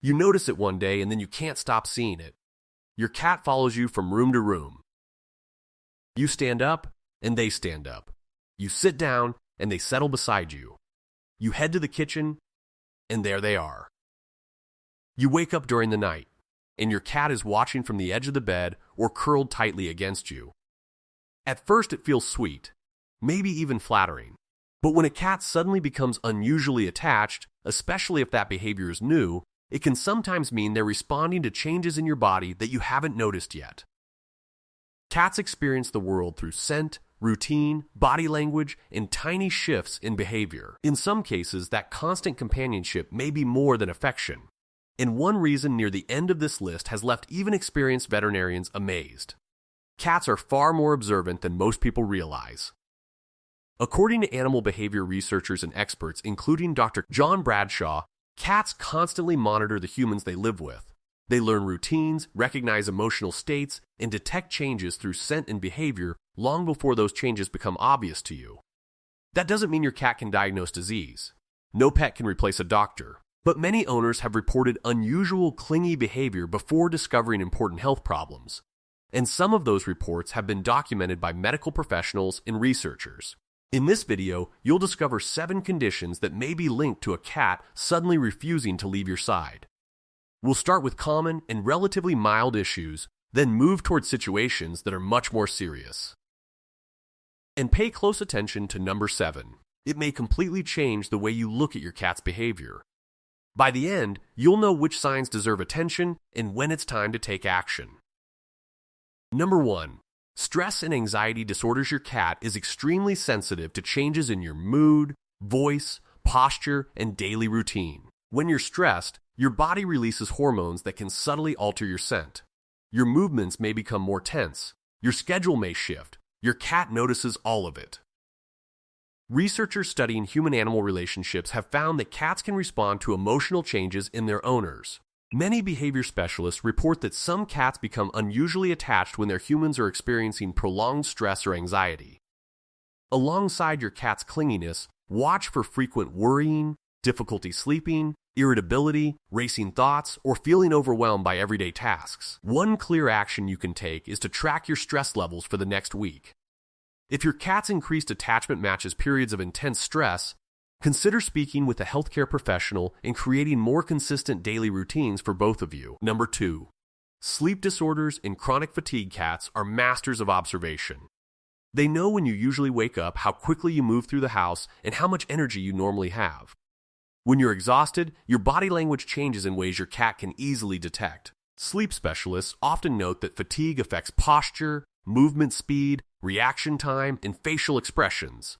You notice it one day and then you can't stop seeing it. Your cat follows you from room to room. You stand up and they stand up. You sit down and they settle beside you. You head to the kitchen and there they are. You wake up during the night and your cat is watching from the edge of the bed or curled tightly against you. At first it feels sweet, maybe even flattering. But when a cat suddenly becomes unusually attached, especially if that behavior is new, it can sometimes mean they're responding to changes in your body that you haven't noticed yet. Cats experience the world through scent, routine, body language, and tiny shifts in behavior. In some cases, that constant companionship may be more than affection. And one reason near the end of this list has left even experienced veterinarians amazed. Cats are far more observant than most people realize. According to animal behavior researchers and experts, including Dr. John Bradshaw, cats constantly monitor the humans they live with. They learn routines, recognize emotional states, and detect changes through scent and behavior long before those changes become obvious to you. That doesn't mean your cat can diagnose disease. No pet can replace a doctor. But many owners have reported unusual clingy behavior before discovering important health problems. And some of those reports have been documented by medical professionals and researchers. In this video, you'll discover 7 conditions that may be linked to a cat suddenly refusing to leave your side. We'll start with common and relatively mild issues, then move towards situations that are much more serious. And pay close attention to number 7. It may completely change the way you look at your cat's behavior. By the end, you'll know which signs deserve attention and when it's time to take action. Number 1. Stress and anxiety disorders. Your cat is extremely sensitive to changes in your mood, voice, posture, and daily routine. When you're stressed, your body releases hormones that can subtly alter your scent. Your movements may become more tense. Your schedule may shift. Your cat notices all of it. Researchers studying human-animal relationships have found that cats can respond to emotional changes in their owners. Many behavior specialists report that some cats become unusually attached when their humans are experiencing prolonged stress or anxiety. Alongside your cat's clinginess, watch for frequent worrying, difficulty sleeping, irritability, racing thoughts, or feeling overwhelmed by everyday tasks. One clear action you can take is to track your stress levels for the next week. If your cat's increased attachment matches periods of intense stress, consider speaking with a healthcare professional and creating more consistent daily routines for both of you. Number 2. Sleep disorders and chronic fatigue. Cats are masters of observation. They know when you usually wake up, how quickly you move through the house, and how much energy you normally have. When you're exhausted, your body language changes in ways your cat can easily detect. Sleep specialists often note that fatigue affects posture, movement speed, reaction time, and facial expressions.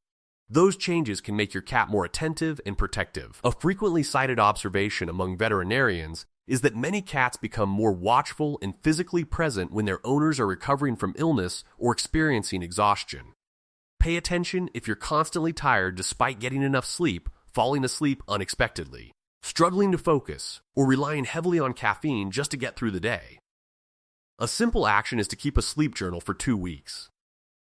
Those changes can make your cat more attentive and protective. A frequently cited observation among veterinarians is that many cats become more watchful and physically present when their owners are recovering from illness or experiencing exhaustion. Pay attention if you're constantly tired despite getting enough sleep, falling asleep unexpectedly, struggling to focus, or relying heavily on caffeine just to get through the day. A simple action is to keep a sleep journal for 2 weeks.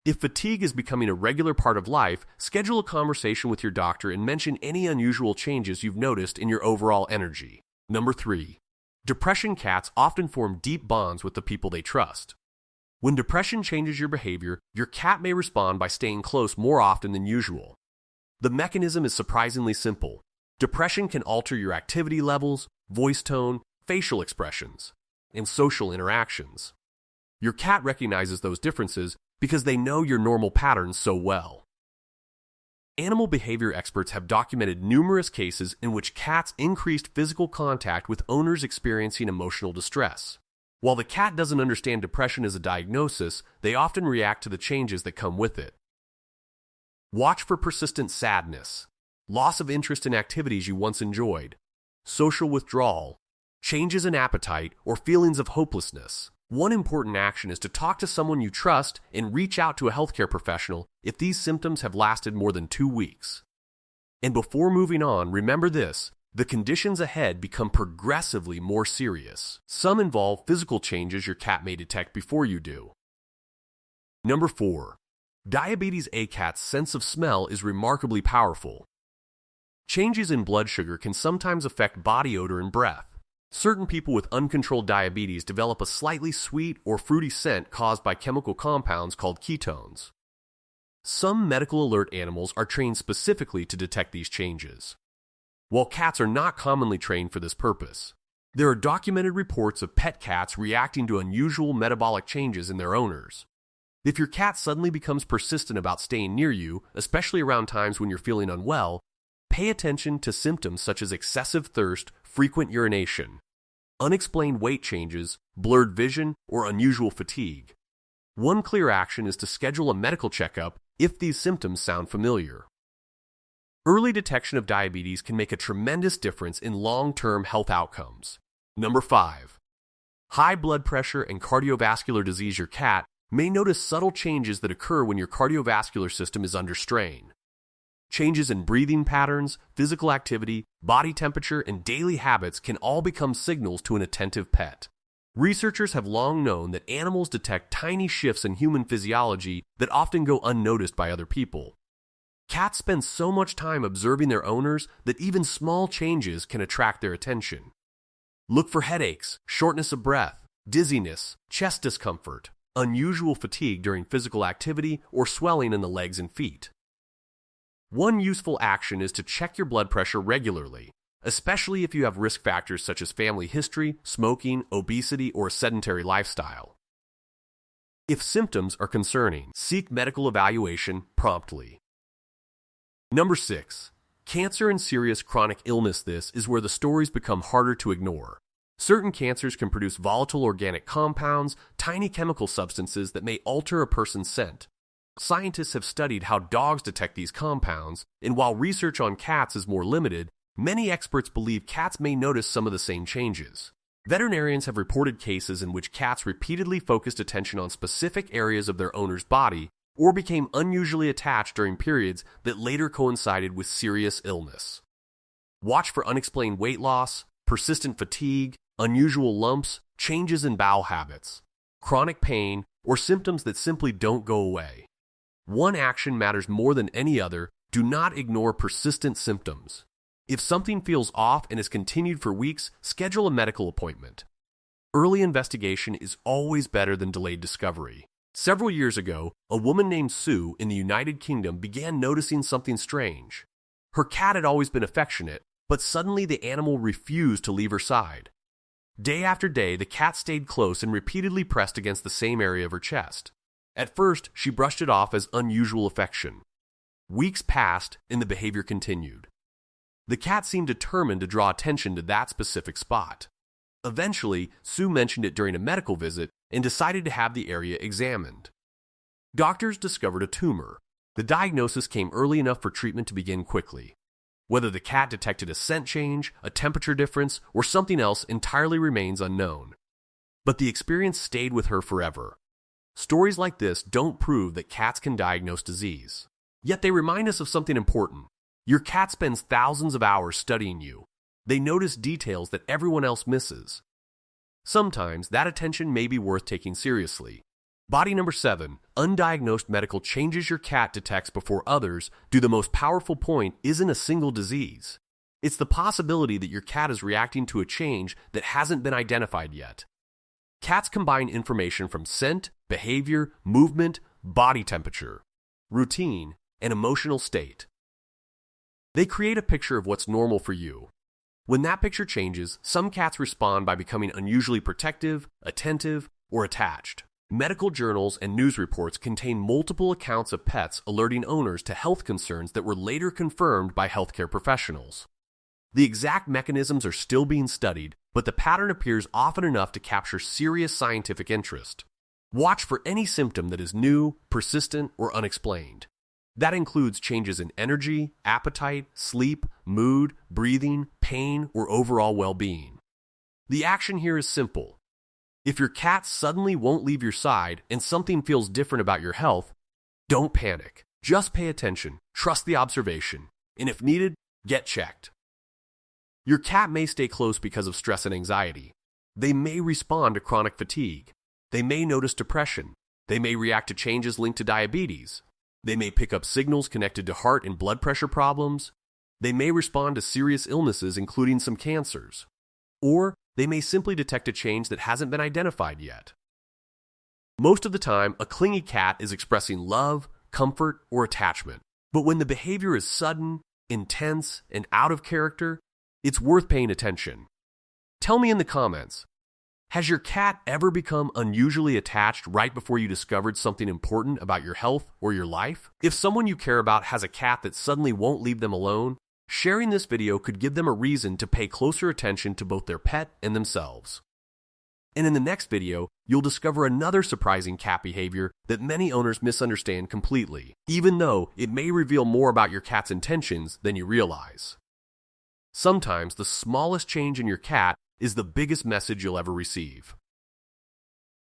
If fatigue is becoming a regular part of life, schedule a conversation with your doctor and mention any unusual changes you've noticed in your overall energy. Number 3. Depression. Cats often form deep bonds with the people they trust. When depression changes your behavior, your cat may respond by staying close more often than usual. The mechanism is surprisingly simple. Depression can alter your activity levels, voice tone, facial expressions, and social interactions. Your cat recognizes those differences because they know your normal patterns so well. Animal behavior experts have documented numerous cases in which cats increased physical contact with owners experiencing emotional distress. While the cat doesn't understand depression as a diagnosis, they often react to the changes that come with it. Watch for persistent sadness, loss of interest in activities you once enjoyed, social withdrawal, changes in appetite, or feelings of hopelessness. One important action is to talk to someone you trust and reach out to a healthcare professional if these symptoms have lasted more than 2 weeks. And before moving on, remember this: the conditions ahead become progressively more serious. Some involve physical changes your cat may detect before you do. Number 4. Diabetes. A cat's sense of smell is remarkably powerful. Changes in blood sugar can sometimes affect body odor and breath. Certain people with uncontrolled diabetes develop a slightly sweet or fruity scent caused by chemical compounds called ketones. Some medical alert animals are trained specifically to detect these changes, while cats are not commonly trained for this purpose. There are documented reports of pet cats reacting to unusual metabolic changes in their owners. If your cat suddenly becomes persistent about staying near you, especially around times when you're feeling unwell, pay attention to symptoms such as excessive thirst, frequent urination, unexplained weight changes, blurred vision, or unusual fatigue. One clear action is to schedule a medical checkup if these symptoms sound familiar. Early detection of diabetes can make a tremendous difference in long-term health outcomes. Number 5. High blood pressure and cardiovascular disease. Your cat may notice subtle changes that occur when your cardiovascular system is under strain. Changes in breathing patterns, physical activity, body temperature, and daily habits can all become signals to an attentive pet. Researchers have long known that animals detect tiny shifts in human physiology that often go unnoticed by other people. Cats spend so much time observing their owners that even small changes can attract their attention. Look for headaches, shortness of breath, dizziness, chest discomfort, unusual fatigue during physical activity, or swelling in the legs and feet. One useful action is to check your blood pressure regularly, especially if you have risk factors such as family history, smoking, obesity, or a sedentary lifestyle. If symptoms are concerning, seek medical evaluation promptly. Number 6. Cancer and serious chronic illness. This is where the stories become harder to ignore. Certain cancers can produce volatile organic compounds, tiny chemical substances that may alter a person's scent. Scientists have studied how dogs detect these compounds, and while research on cats is more limited, many experts believe cats may notice some of the same changes. Veterinarians have reported cases in which cats repeatedly focused attention on specific areas of their owner's body or became unusually attached during periods that later coincided with serious illness. Watch for unexplained weight loss, persistent fatigue, unusual lumps, changes in bowel habits, chronic pain, or symptoms that simply don't go away. One action matters more than any other. Do not ignore persistent symptoms. If something feels off and is continued for weeks, schedule a medical appointment. Early investigation is always better than delayed discovery. Several years ago, a woman named Sue in the United Kingdom began noticing something strange. Her cat had always been affectionate, but suddenly the animal refused to leave her side. Day after day, the cat stayed close and repeatedly pressed against the same area of her chest. At first, she brushed it off as unusual affection. Weeks passed, and the behavior continued. The cat seemed determined to draw attention to that specific spot. Eventually, Sue mentioned it during a medical visit and decided to have the area examined. Doctors discovered a tumor. The diagnosis came early enough for treatment to begin quickly. Whether the cat detected a scent change, a temperature difference, or something else entirely remains unknown. But the experience stayed with her forever. Stories like this don't prove that cats can diagnose disease. Yet they remind us of something important. Your cat spends thousands of hours studying you. They notice details that everyone else misses. Sometimes that attention may be worth taking seriously. Body number 7, undiagnosed medical changes your cat detects before others do. The most powerful point isn't a single disease. It's the possibility that your cat is reacting to a change that hasn't been identified yet. Cats combine information from scent, behavior, movement, body temperature, routine, and emotional state. They create a picture of what's normal for you. When that picture changes, some cats respond by becoming unusually protective, attentive, or attached. Medical journals and news reports contain multiple accounts of pets alerting owners to health concerns that were later confirmed by healthcare professionals. The exact mechanisms are still being studied, but the pattern appears often enough to capture serious scientific interest. Watch for any symptom that is new, persistent, or unexplained. That includes changes in energy, appetite, sleep, mood, breathing, pain, or overall well-being. The action here is simple. If your cat suddenly won't leave your side and something feels different about your health, don't panic. Just pay attention, trust the observation, and if needed, get checked. Your cat may stay close because of stress and anxiety. They may respond to chronic fatigue. They may notice depression. They may react to changes linked to diabetes. They may pick up signals connected to heart and blood pressure problems. They may respond to serious illnesses, including some cancers. Or they may simply detect a change that hasn't been identified yet. Most of the time, a clingy cat is expressing love, comfort, or attachment. But when the behavior is sudden, intense, and out of character, it's worth paying attention. Tell me in the comments, has your cat ever become unusually attached right before you discovered something important about your health or your life? If someone you care about has a cat that suddenly won't leave them alone, sharing this video could give them a reason to pay closer attention to both their pet and themselves. And in the next video, you'll discover another surprising cat behavior that many owners misunderstand completely, even though it may reveal more about your cat's intentions than you realize. Sometimes the smallest change in your cat is the biggest message you'll ever receive.